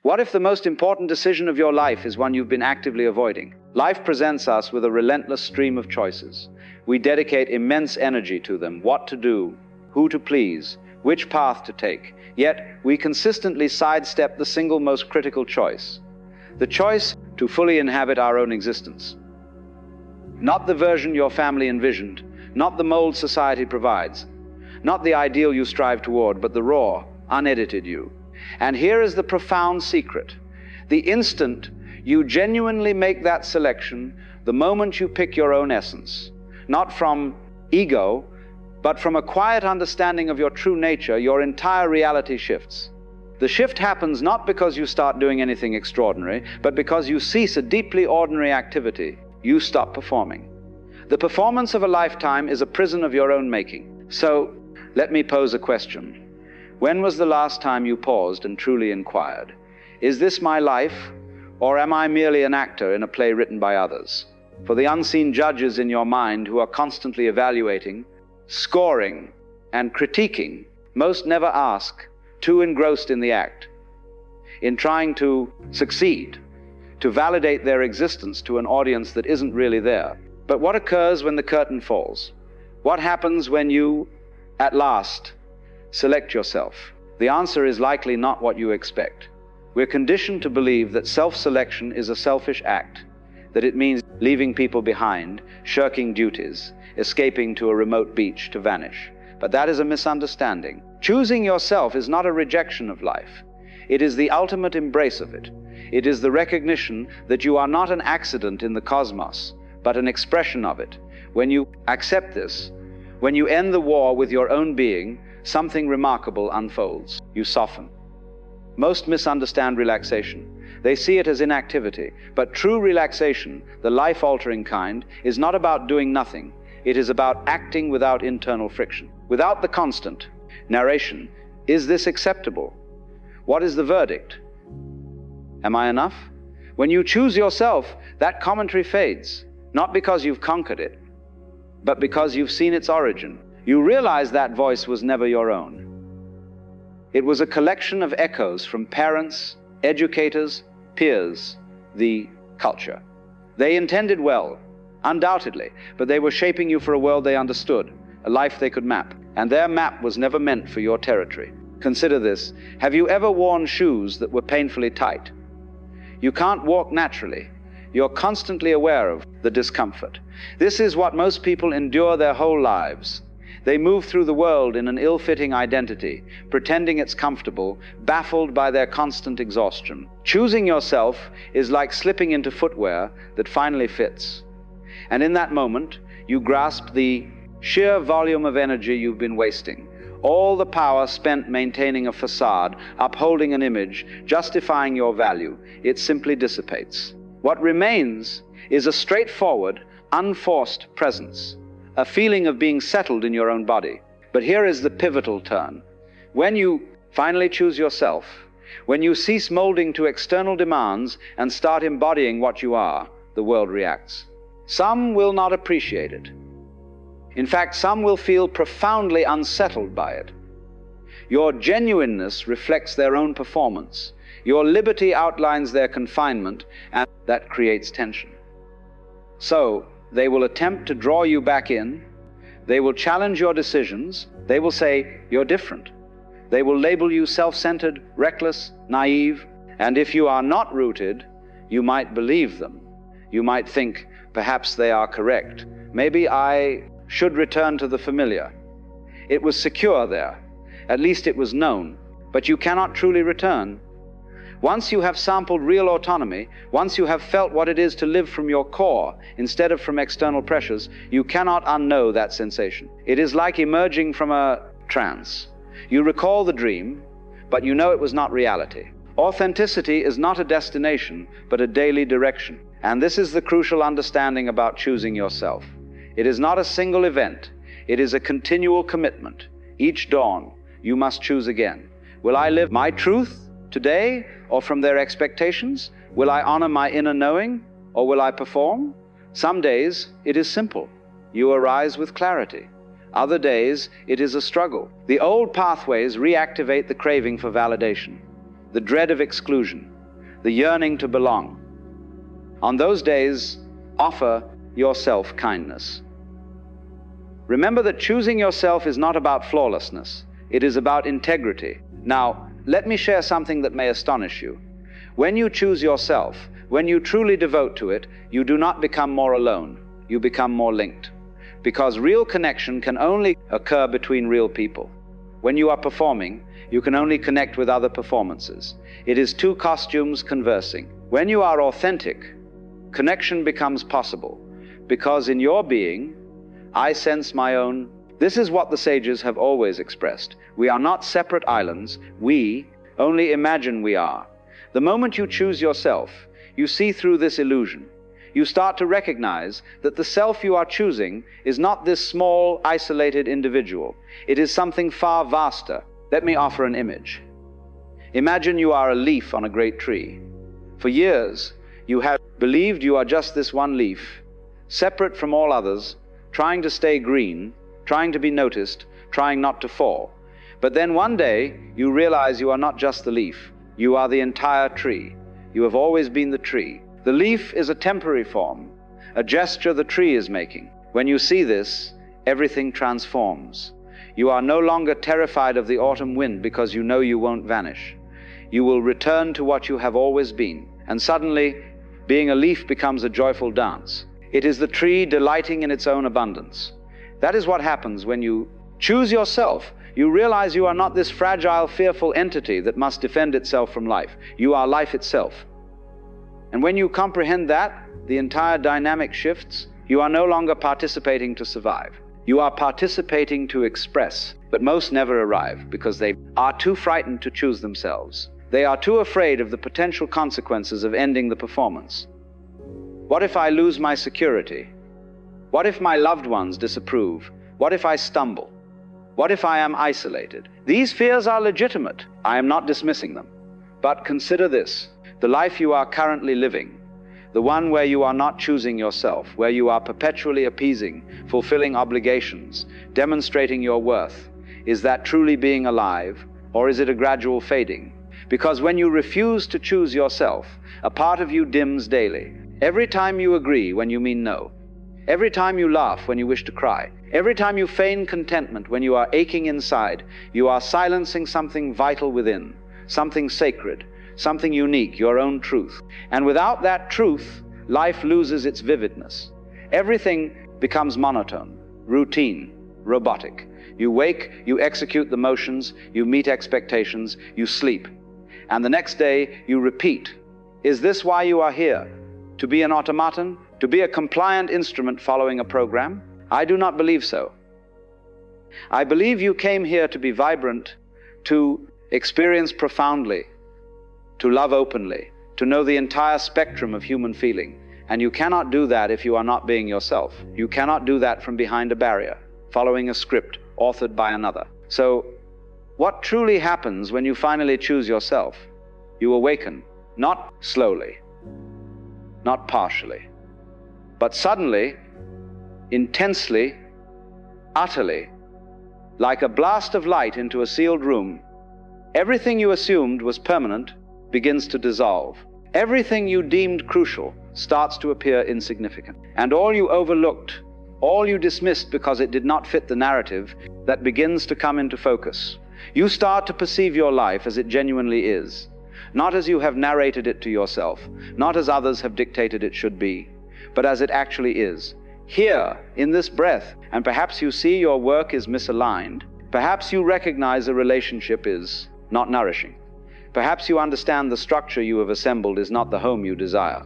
What if the most important decision of your life is one you've been actively avoiding? Life presents us with a relentless stream of choices. We dedicate immense energy to them: what to do, who to please, which path to take. Yet, we consistently sidestep the single most critical choice: the choice to fully inhabit our own existence. Not the version your family envisioned, not the mold society provides, not the ideal you strive toward, but the raw, unedited you. And here is the profound secret: the instant you genuinely make that selection, the moment you pick your own essence, not from ego, but from a quiet understanding of your true nature, your entire reality shifts. The shift happens not because you start doing anything extraordinary, but because you cease a deeply ordinary activity. You stop performing. The performance of a lifetime is a prison of your own making. So, let me pose a question. When was the last time you paused and truly inquired, is this my life, or am I merely an actor in a play written by others? For the unseen judges in your mind who are constantly evaluating, scoring, and critiquing, most never ask, too engrossed in the act, in trying to succeed, to validate their existence to an audience that isn't really there. But what occurs when the curtain falls? What happens when you, at last, select yourself? The answer is likely not what you expect. We're conditioned to believe that self-selection is a selfish act, that it means leaving people behind, shirking duties, escaping to a remote beach to vanish. But that is a misunderstanding. Choosing yourself is not a rejection of life. It is the ultimate embrace of it. It is the recognition that you are not an accident in the cosmos, but an expression of it. When you accept this, when you end the war with your own being, something remarkable unfolds. You soften. Most misunderstand relaxation. They see it as inactivity. But true relaxation, the life-altering kind, is not about doing nothing. It is about acting without internal friction, without the constant narration. Is this acceptable? What is the verdict? Am I enough? When you choose yourself, that commentary fades, not because you've conquered it, but because you've seen its origin. You realize that voice was never your own. It was a collection of echoes from parents, educators, peers, the culture. They intended well, undoubtedly, but they were shaping you for a world they understood, a life they could map. And their map was never meant for your territory. Consider this. Have you ever worn shoes that were painfully tight? You can't walk naturally. You're constantly aware of the discomfort. This is what most people endure their whole lives. They move through the world in an ill-fitting identity, pretending it's comfortable, baffled by their constant exhaustion. Choosing yourself is like slipping into footwear that finally fits. And in that moment, you grasp the sheer volume of energy you've been wasting. All the power spent maintaining a facade, upholding an image, justifying your value, it simply dissipates. What remains is a straightforward, unforced presence, a feeling of being settled in your own body. But here is the pivotal turn. When you finally choose yourself, when you cease molding to external demands and start embodying what you are, the world reacts. Some will not appreciate it. In fact, some will feel profoundly unsettled by it. Your genuineness reflects their own performance. Your liberty outlines their confinement, and that creates tension. So, they will attempt to draw you back in. They will challenge your decisions. They will say, you're different. They will label you self-centered, reckless, naive. And if you are not rooted, you might believe them. You might think, perhaps they are correct. Maybe I should return to the familiar. It was secure there. At least it was known. But you cannot truly return. Once you have sampled real autonomy, once you have felt what it is to live from your core instead of from external pressures, you cannot unknow that sensation. It is like emerging from a trance. You recall the dream, but you know it was not reality. Authenticity is not a destination, but a daily direction. And this is the crucial understanding about choosing yourself. It is not a single event. It is a continual commitment. Each dawn, you must choose again. Will I live my truth today, or from their expectations? Will I honor my inner knowing, or will I perform? Some days, it is simple. You arise with clarity. Other days, it is a struggle. The old pathways reactivate the craving for validation, the dread of exclusion, the yearning to belong. On those days, offer yourself kindness. Remember that choosing yourself is not about flawlessness. It is about integrity. Now, let me share something that may astonish you. When you choose yourself, when you truly devote to it, you do not become more alone. You become more linked. Because real connection can only occur between real people. When you are performing, you can only connect with other performances. It is two costumes conversing. When you are authentic, connection becomes possible. Because in your being, I sense my own. This is what the sages have always expressed. We are not separate islands. We only imagine we are. The moment you choose yourself, you see through this illusion. You start to recognize that the self you are choosing is not this small, isolated individual. It is something far vaster. Let me offer an image. Imagine you are a leaf on a great tree. For years, you have believed you are just this one leaf, separate from all others, trying to stay green, trying to be noticed, trying not to fall. But then one day, you realize you are not just the leaf. You are the entire tree. You have always been the tree. The leaf is a temporary form, a gesture the tree is making. When you see this, everything transforms. You are no longer terrified of the autumn wind because you know you won't vanish. You will return to what you have always been. And suddenly, being a leaf becomes a joyful dance. It is the tree delighting in its own abundance. That is what happens when you choose yourself. You realize you are not this fragile, fearful entity that must defend itself from life. You are life itself. And when you comprehend that, the entire dynamic shifts. You are no longer participating to survive. You are participating to express, but most never arrive because they are too frightened to choose themselves. They are too afraid of the potential consequences of ending the performance. What if I lose my security? What if my loved ones disapprove? What if I stumble? What if I am isolated? These fears are legitimate. I am not dismissing them. But consider this. The life you are currently living, the one where you are not choosing yourself, where you are perpetually appeasing, fulfilling obligations, demonstrating your worth, is that truly being alive, or is it a gradual fading? Because when you refuse to choose yourself, a part of you dims daily. Every time you agree when you mean no. Every time you laugh when you wish to cry. Every time you feign contentment when you are aching inside, you are silencing something vital within, something sacred, something unique, your own truth. And without that truth, life loses its vividness. Everything becomes monotone, routine, robotic. You wake, you execute the motions, you meet expectations, you sleep. And the next day, you repeat. Is this why you are here? To be an automaton? To be a compliant instrument following a program? I do not believe so. I believe you came here to be vibrant, to experience profoundly, to love openly, to know the entire spectrum of human feeling. And you cannot do that if you are not being yourself. You cannot do that from behind a barrier, following a script authored by another. So, what truly happens when you finally choose yourself? You awaken, not slowly, not partially, but suddenly, intensely, utterly, like a blast of light into a sealed room. Everything you assumed was permanent begins to dissolve. Everything you deemed crucial starts to appear insignificant. And all you overlooked, all you dismissed because it did not fit the narrative, that begins to come into focus. You start to perceive your life as it genuinely is, not as you have narrated it to yourself, not as others have dictated it should be, but as it actually is. Here, in this breath, and perhaps you see your work is misaligned. Perhaps you recognize a relationship is not nourishing. Perhaps you understand the structure you have assembled is not the home you desire.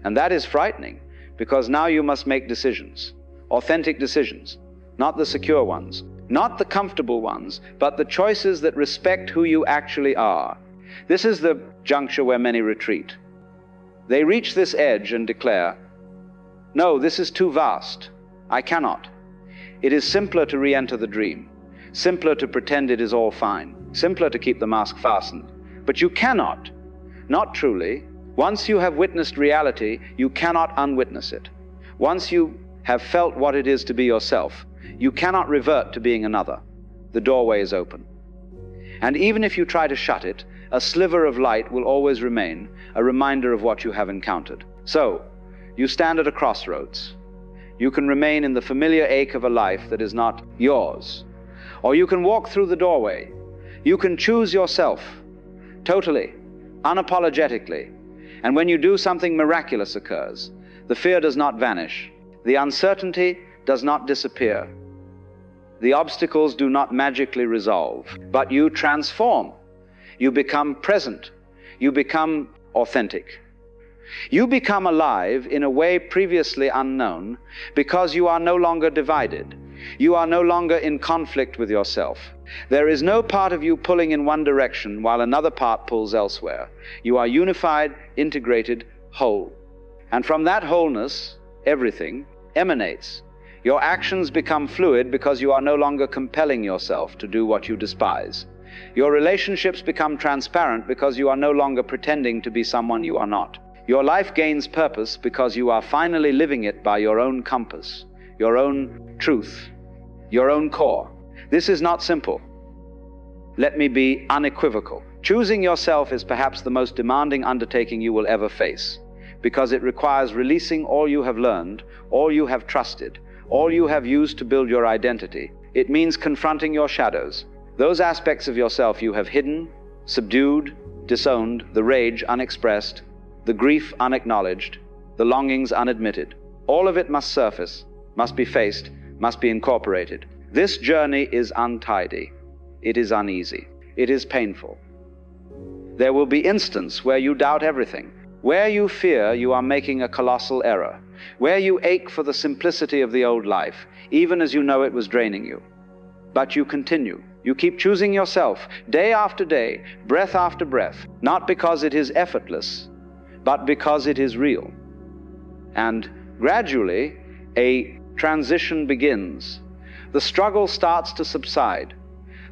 And that is frightening, because now you must make decisions, authentic decisions, not the secure ones, not the comfortable ones, but the choices that respect who you actually are. This is the juncture where many retreat. They reach this edge and declare, no, this is too vast. I cannot. It is simpler to re-enter the dream, simpler to pretend it is all fine, simpler to keep the mask fastened. But you cannot, not truly. Once you have witnessed reality, you cannot unwitness it. Once you have felt what it is to be yourself, you cannot revert to being another. The doorway is open. And even if you try to shut it, a sliver of light will always remain, a reminder of what you have encountered. So, you stand at a crossroads. You can remain in the familiar ache of a life that is not yours. Or you can walk through the doorway. You can choose yourself, totally, unapologetically. And when you do, something miraculous occurs. The fear does not vanish. The uncertainty does not disappear. The obstacles do not magically resolve, but you transform. You become present. You become authentic. You become alive in a way previously unknown because you are no longer divided. You are no longer in conflict with yourself. There is no part of you pulling in one direction while another part pulls elsewhere. You are unified, integrated, whole. And from that wholeness, everything emanates. Your actions become fluid because you are no longer compelling yourself to do what you despise. Your relationships become transparent because you are no longer pretending to be someone you are not. Your life gains purpose because you are finally living it by your own compass, your own truth, your own core. This is not simple. Let me be unequivocal. Choosing yourself is perhaps the most demanding undertaking you will ever face, because it requires releasing all you have learned, all you have trusted, all you have used to build your identity. It means confronting your shadows, those aspects of yourself you have hidden, subdued, disowned, the rage unexpressed, the grief unacknowledged, the longings unadmitted. All of it must surface, must be faced, must be incorporated. This journey is untidy. It is uneasy. It is painful. There will be instances where you doubt everything, where you fear you are making a colossal error, where you ache for the simplicity of the old life, even as you know it was draining you. But you continue. You keep choosing yourself, day after day, breath after breath, not because it is effortless, but because it is real. And gradually, a transition begins. The struggle starts to subside.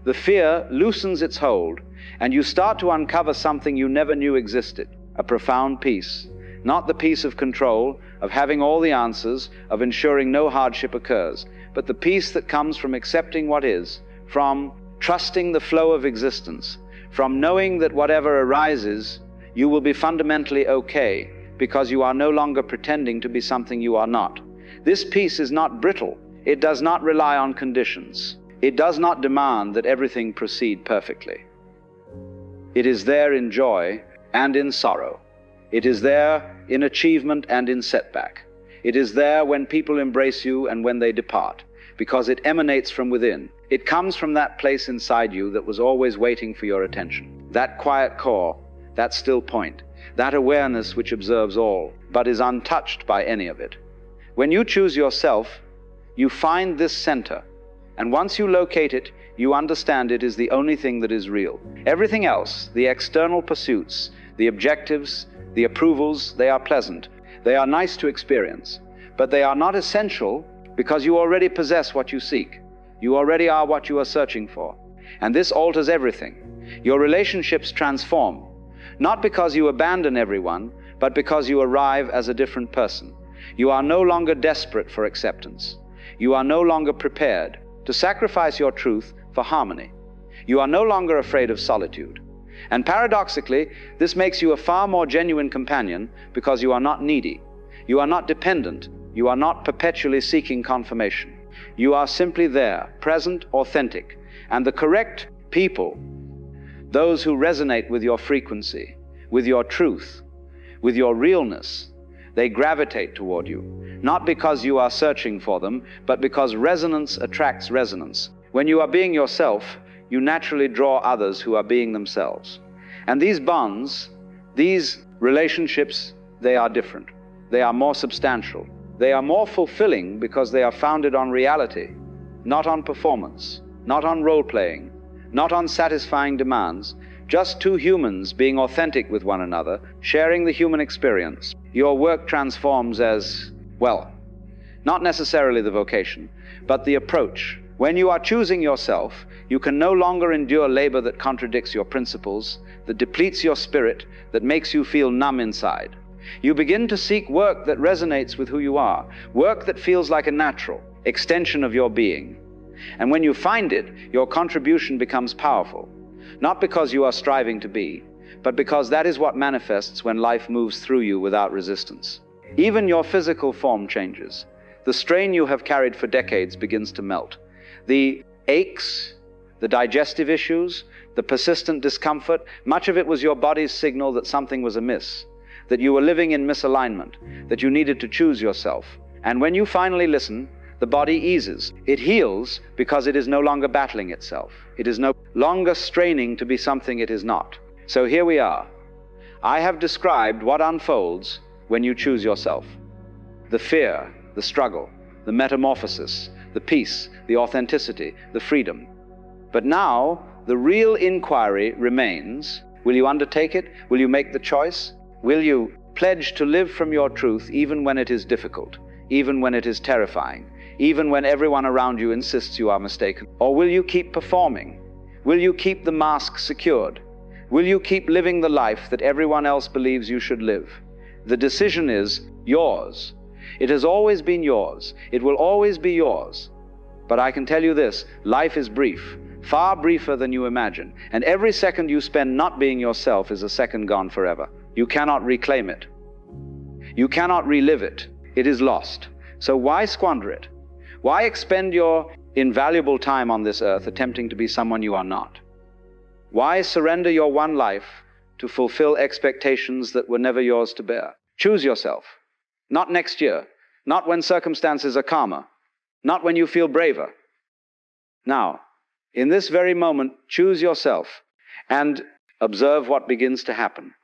The fear loosens its hold, and you start to uncover something you never knew existed, a profound peace. Not the peace of control, of having all the answers, of ensuring no hardship occurs, but the peace that comes from accepting what is, from trusting the flow of existence, from knowing that whatever arises, you will be fundamentally okay, because you are no longer pretending to be something you are not. This peace is not brittle. It does not rely on conditions. It does not demand that everything proceed perfectly. It is there in joy and in sorrow. It is there in achievement and in setback. It is there when people embrace you and when they depart, because it emanates from within. It comes from that place inside you that was always waiting for your attention. That quiet core, that still point, that awareness which observes all, but is untouched by any of it. When you choose yourself, you find this center, and once you locate it, you understand it is the only thing that is real. Everything else, the external pursuits, the objectives, the approvals, they are pleasant. They are nice to experience, but they are not essential because you already possess what you seek. You already are what you are searching for. And this alters everything. Your relationships transform, not because you abandon everyone, but because you arrive as a different person. You are no longer desperate for acceptance. You are no longer prepared to sacrifice your truth for harmony. You are no longer afraid of solitude. And paradoxically, this makes you a far more genuine companion because you are not needy. You are not dependent. You are not perpetually seeking confirmation. You are simply there, present, authentic, and the correct people, those who resonate with your frequency, with your truth, with your realness, they gravitate toward you, not because you are searching for them, but because resonance attracts resonance. When you are being yourself, you naturally draw others who are being themselves. And these bonds, these relationships, they are different. They are more substantial. They are more fulfilling because they are founded on reality, not on performance, not on role-playing, not on satisfying demands, just two humans being authentic with one another, sharing the human experience. Your work transforms as, well, not necessarily the vocation, but the approach. When you are choosing yourself, you can no longer endure labor that contradicts your principles, that depletes your spirit, that makes you feel numb inside. You begin to seek work that resonates with who you are, work that feels like a natural extension of your being. And when you find it, your contribution becomes powerful. not because you are striving to be, but because that is what manifests when life moves through you without resistance. Even your physical form changes. The strain you have carried for decades begins to melt. The aches, the digestive issues, the persistent discomfort, much of it was your body's signal that something was amiss, that you were living in misalignment, that you needed to choose yourself. And when you finally listen, the body eases. It heals because it is no longer battling itself. It is no longer straining to be something it is not. So here we are. I have described what unfolds when you choose yourself. The fear, the struggle, the metamorphosis, the peace, the authenticity, the freedom. But now, the real inquiry remains. Will you undertake it? Will you make the choice? Will you pledge to live from your truth even when it is difficult, even when it is terrifying, even when everyone around you insists you are mistaken? Or will you keep performing? Will you keep the mask secured? Will you keep living the life that everyone else believes you should live? The decision is yours. It has always been yours. It will always be yours. But I can tell you this, life is brief, far briefer than you imagine, and every second you spend not being yourself is a second gone forever. You cannot reclaim it. You cannot relive it. It is lost. So why squander it? Why expend your invaluable time on this earth attempting to be someone you are not? Why surrender your one life to fulfill expectations that were never yours to bear? Choose yourself. Not next year. Not when circumstances are calmer. Not when you feel braver. Now, in this very moment, choose yourself and observe what begins to happen.